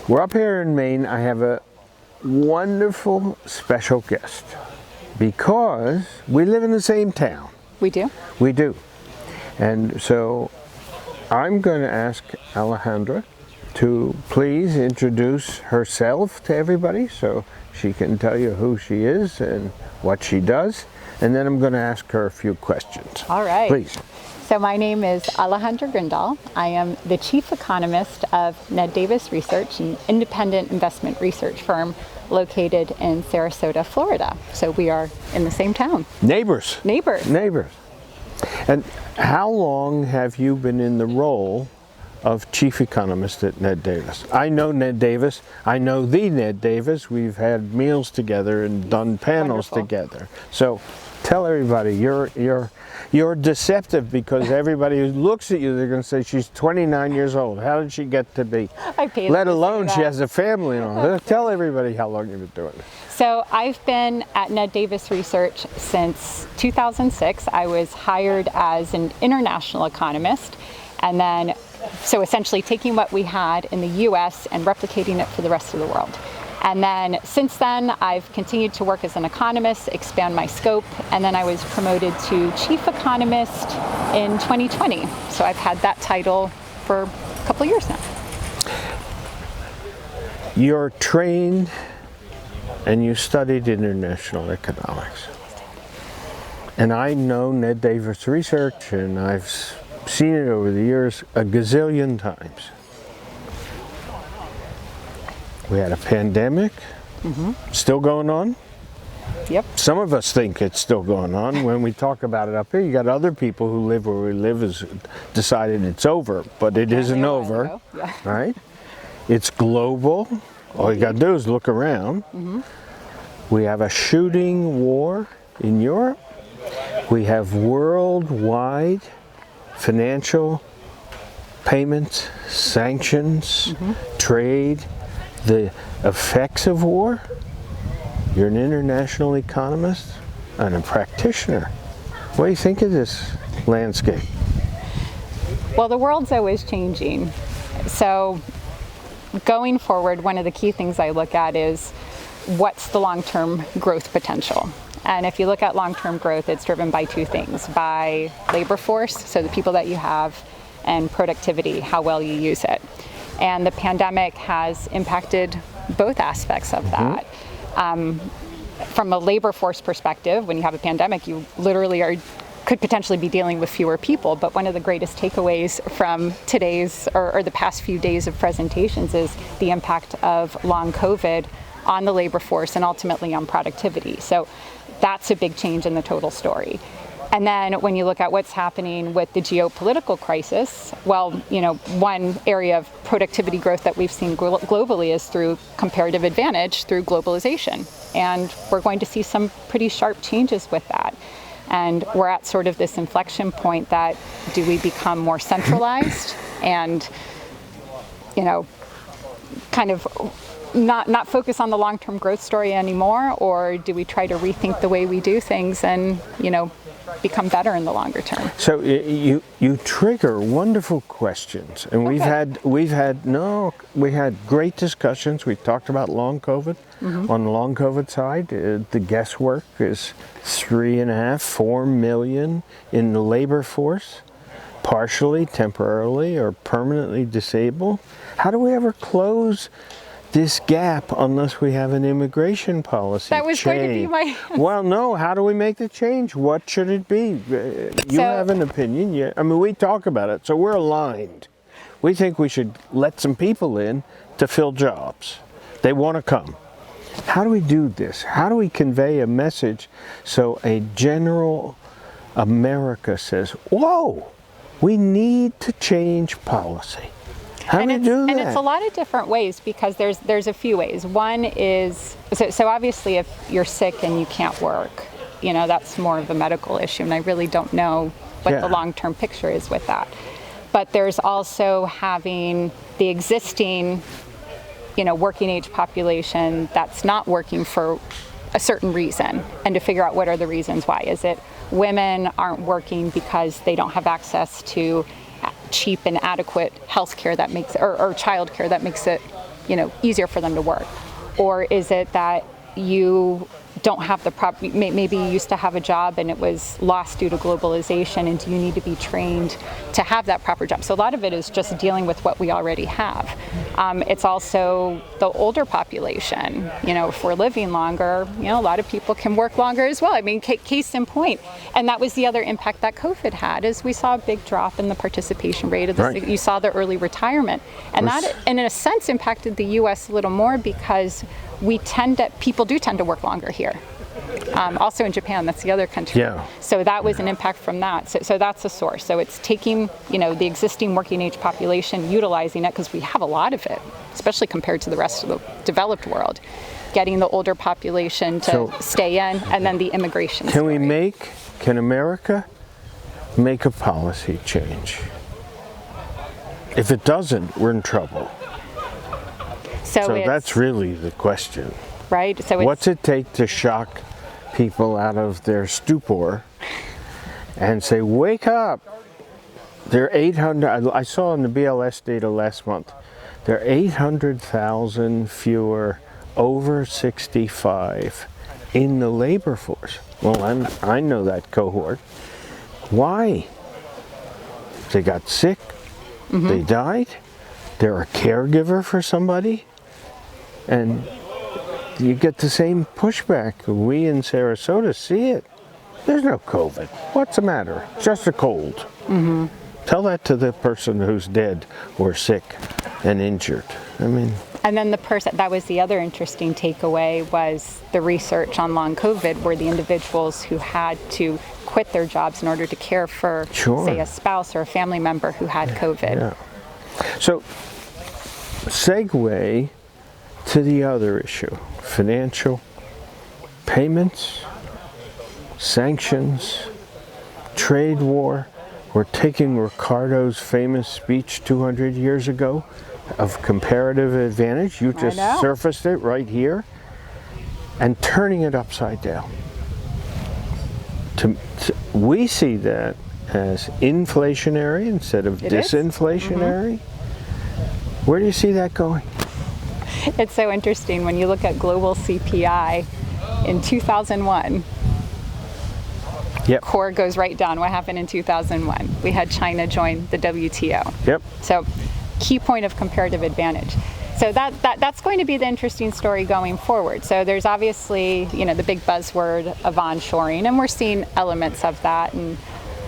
We're up here in Maine. I have a wonderful special guest because we live in the same town. We do? We do. And so I'm going to ask Alejandra to please introduce herself to everybody so she can tell you who she is and what she does. And then I'm going to ask her a few questions. All right. Please. So my name is Alejandra Grindal. I am the chief economist of Ned Davis Research, an independent investment research firm located in Sarasota, Florida. So we are in the same town. Neighbors. Neighbors. Neighbors. And how long have you been in the role of chief economist at Ned Davis? I know Ned Davis. I know the Ned Davis. We've had meals together and done panels Wonderful. together. So tell everybody you're deceptive because everybody who looks at you, they're going to say she's 29 years old. How did she get to be? I paid Let them to alone say she that. has a family and all. Tell everybody how long you've been doing it. So I've been at Ned Davis Research since 2006. I was hired as an international economist, and then so essentially taking what we had in the US and replicating it for the rest of the world. And then since then, I've continued to work as an economist, expand my scope, and then I was promoted to chief economist in 2020. So I've had that title for a couple of years now. You're trained and you studied international economics. And I know Ned Davis Research, and I've seen it over the years a gazillion times. We had a pandemic, still going on. Yep. Some of us think it's still going on. When we talk about it up here, you got other people who live where we live has decided it's over, but it isn't over, Yeah. right? It's global. All you got to do is look around. We have a shooting war in Europe. We have worldwide financial payments, sanctions, trade, the effects of war. You're an international economist and a practitioner. What do you think of this landscape? Well, the world's always changing. So going forward, one of the key things I look at is what's the long-term growth potential? And if you look at long-term growth, it's driven by two things: by labor force, so the people that you have, and productivity, how well you use it. And the pandemic has impacted both aspects of that. From a labor force perspective, when you have a pandemic, you literally could potentially be dealing with fewer people. But one of the greatest takeaways from today's or the past few days of presentations is the impact of long COVID on the labor force and ultimately on productivity. So that's a big change in the total story. And then when you look at what's happening with the geopolitical crisis, well, one area of productivity growth that we've seen globally is through comparative advantage through globalization. And we're going to see some pretty sharp changes with that. And we're at sort of this inflection point that do we become more centralized and, kind of not focus on the long-term growth story anymore, or do we try to rethink the way we do things and, become better in the longer term? So you trigger wonderful questions, and we had great discussions. We talked about long COVID. On the long COVID side, the guesswork is 3.5–4 million in the labor force, partially, temporarily, or permanently disabled. How do we ever close this gap unless we have an immigration policy That was change? going to be my... Well, no, how do we make the change? What should it be? You have an opinion. We talk about it, so we're aligned. We think we should let some people in to fill jobs. They want to come. How do we do this? How do we convey a message so a general America says, whoa, we need to change policy? How do we do that? And it's a lot of different ways, because there's a few ways. One is, so obviously if you're sick and you can't work, that's more of a medical issue, and I really don't know what the long-term picture is with that. But there's also having the existing, working age population that's not working for a certain reason, and to figure out what are the reasons why. Is it women aren't working because they don't have access to cheap and adequate health care that makes, or child care that makes it easier for them to work? Or is it that you don't have the proper, maybe you used to have a job and it was lost due to globalization, and do you need to be trained to have that proper job? So a lot of it is just dealing with what we already have. It's also the older population. If we're living longer, a lot of people can work longer as well. I mean, case in point. And that was the other impact that COVID had, is we saw a big drop in the participation rate of Right. You saw the early retirement. And that, in a sense, impacted the U.S. a little more because people do tend to work longer here. Also in Japan, that's the other country. Yeah. So that was an impact from that. So that's a source. So it's taking, the existing working age population, utilizing it, because we have a lot of it, especially compared to the rest of the developed world, getting the older population to stay in, and then the immigration story. Can America make a policy change? If it doesn't, we're in trouble. So that's really the question. Right? So what's it take to shock people out of their stupor and say, wake up? There are 800, I saw in the BLS data last month, there are 800,000 fewer over 65 in the labor force. Well, I know that cohort. Why? They got sick, they died, they're a caregiver for somebody, and you get the same pushback. We in Sarasota see it. There's no COVID. What's the matter? It's just a cold. Tell that to the person who's dead or sick and injured. And then that was the other interesting takeaway, was the research on long COVID, were the individuals who had to quit their jobs in order to care for, say, a spouse or a family member who had COVID. Yeah. So, segue to the other issue, financial payments, sanctions, trade war. We're taking Ricardo's famous speech 200 years ago of comparative advantage. You just surfaced it right here, and turning it upside down. We see that as inflationary instead of disinflationary. Where do you see that going? It's so interesting when you look at global CPI in 2001. Yep. Core goes right down. What happened in 2001? We had China join the WTO. Yep. So, key point of comparative advantage. So that's going to be the interesting story going forward. So there's obviously, the big buzzword of onshoring, and we're seeing elements of that, and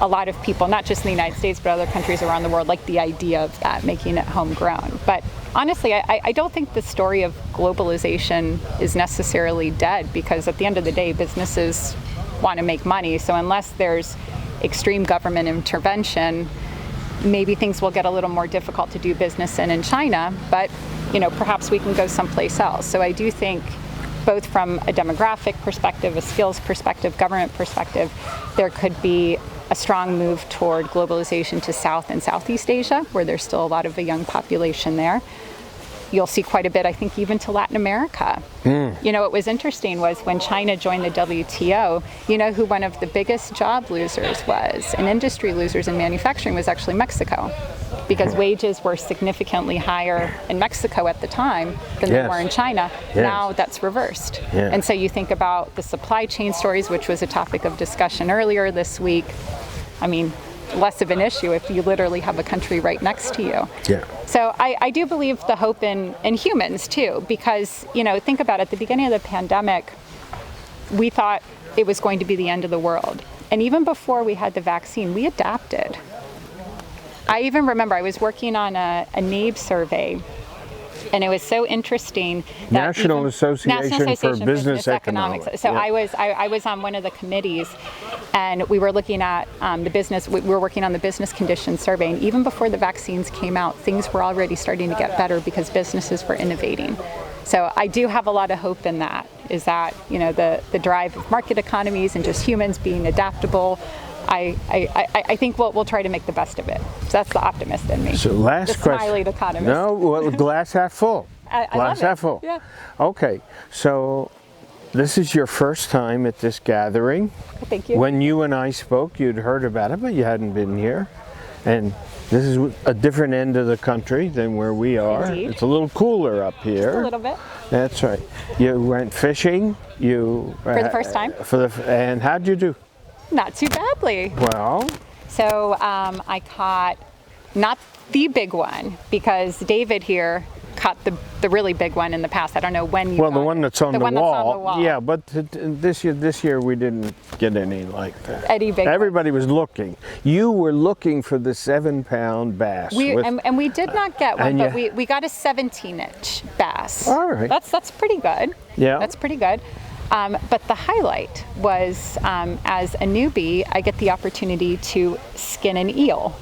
a lot of people, not just in the United States, but other countries around the world, like the idea of that, making it homegrown. But honestly, I don't think the story of globalization is necessarily dead, because at the end of the day, businesses want to make money. So unless there's extreme government intervention, maybe things will get a little more difficult to do business in China, but perhaps we can go someplace else. So I do think, both from a demographic perspective, a skills perspective, government perspective, there could be a strong move toward globalization to South and Southeast Asia, where there's still a lot of a young population there. You'll see quite a bit, I think, even to Latin America. What was interesting was when China joined the WTO, who one of the biggest job losers was, and industry losers in manufacturing, was actually Mexico, because wages were significantly higher in Mexico at the time than they were in China. Now that's reversed. And so you think about the supply chain stories, which was a topic of discussion earlier this week. Less of an issue if you literally have a country right next to you. So I do believe the hope in humans too, because, think about it, at the beginning of the pandemic, we thought it was going to be the end of the world. And even before we had the vaccine, we adapted. I even remember I was working on a NABE survey, and it was so interesting. National Association for Business Economics. So I was on one of the committees, and we were looking at we were working on the business conditions survey, and even before the vaccines came out, things were already starting to get better because businesses were innovating. So I do have a lot of hope in that, is that, the drive of market economies and just humans being adaptable. I think we'll try to make the best of it. So that's the optimist in me. So last question. Smiley economist. No, well, glass half full. Glass half full. Yeah. Okay, so this is your first time at this gathering. Thank you. When you and I spoke, you'd heard about it, but you hadn't been here. And This is a different end of the country than where we are. Indeed. It's a little cooler up here. A little bit. That's right. You went fishing. For the first time. And how'd you do? Not too badly. Well, So I caught not the big one, because David here caught the really big one in the past. I don't know when you well, got the one that's on the the one wall. That's on the wall. Yeah, but this year we didn't get any like that. Any big Everybody was looking. You were looking for the 7-pound bass. And we did not get one, And but you- we got a 17-inch bass. All right. That's pretty good. Yeah. That's pretty good. But the highlight was, as a newbie, I get the opportunity to skin an eel.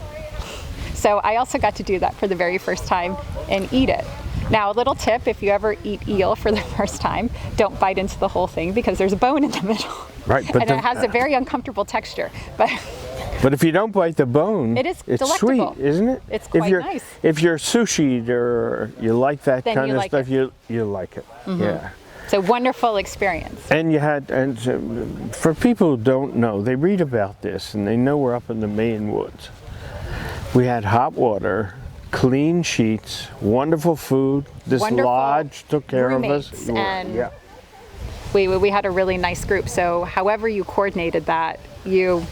So I also got to do that for the very first time and eat it. Now, a little tip, if you ever eat eel for the first time, don't bite into the whole thing, because there's a bone in the middle. Right, but and it has a very uncomfortable texture. But if you don't bite the bone, It is it's delectable. sweet, isn't it? It's if quite you're, nice. If you're sushi or you like that Then kind you of like stuff, it. you like it. Mm-hmm. Yeah. It's a wonderful experience. And you had, and for people who don't know, they read about this and they know we're up in the Maine woods. We had hot water, clean sheets, wonderful food. This Wonderful lodge took care of us. roommates, and yeah. we had a really nice group. So however you coordinated that, you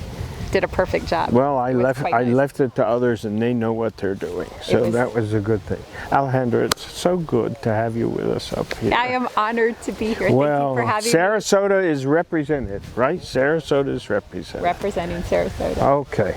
did a perfect job. Well, I It was quite nice. left it to others, and they know what they're doing. So was- that was a good thing. Alejandra, it's so good to have you with us up here. I am honored to be here. Well, Thank you for having Sarasota is represented, right? Sarasota is me represented. representing Sarasota. Okay.